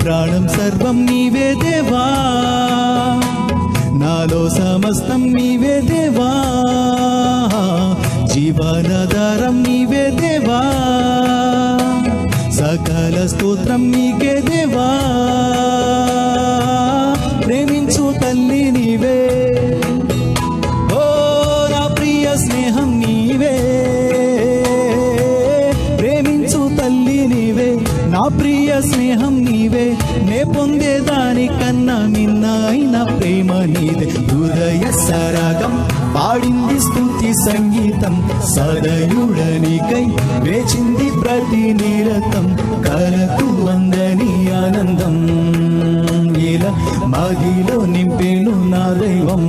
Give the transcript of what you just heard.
ప్రాణం సర్వం నీవే దేవా, నాలో సమస్తం నీవే దేవా, జీవనాధారం నీవే దేవా, సకల స్తోత్రం నీకే దేవా. ప్రేమించు తల్లి నీవే, ఓ నా ప్రియ స్నేహం నీవే, ప్రేమించు తల్లి నీవే, నా ప్రియ స్నేహం నీవే, నే పొందేదానికన్నా మిన్న అయిన ప్రేమ నీదే. హృదయ సరాగం పాడింది స్తుతి సంగీతం, సదయుడనికై వేచింది ప్రతి నిరతం, కలకు వందని ఆనందం ఇలా మదిలో నింపేను నా దైవం.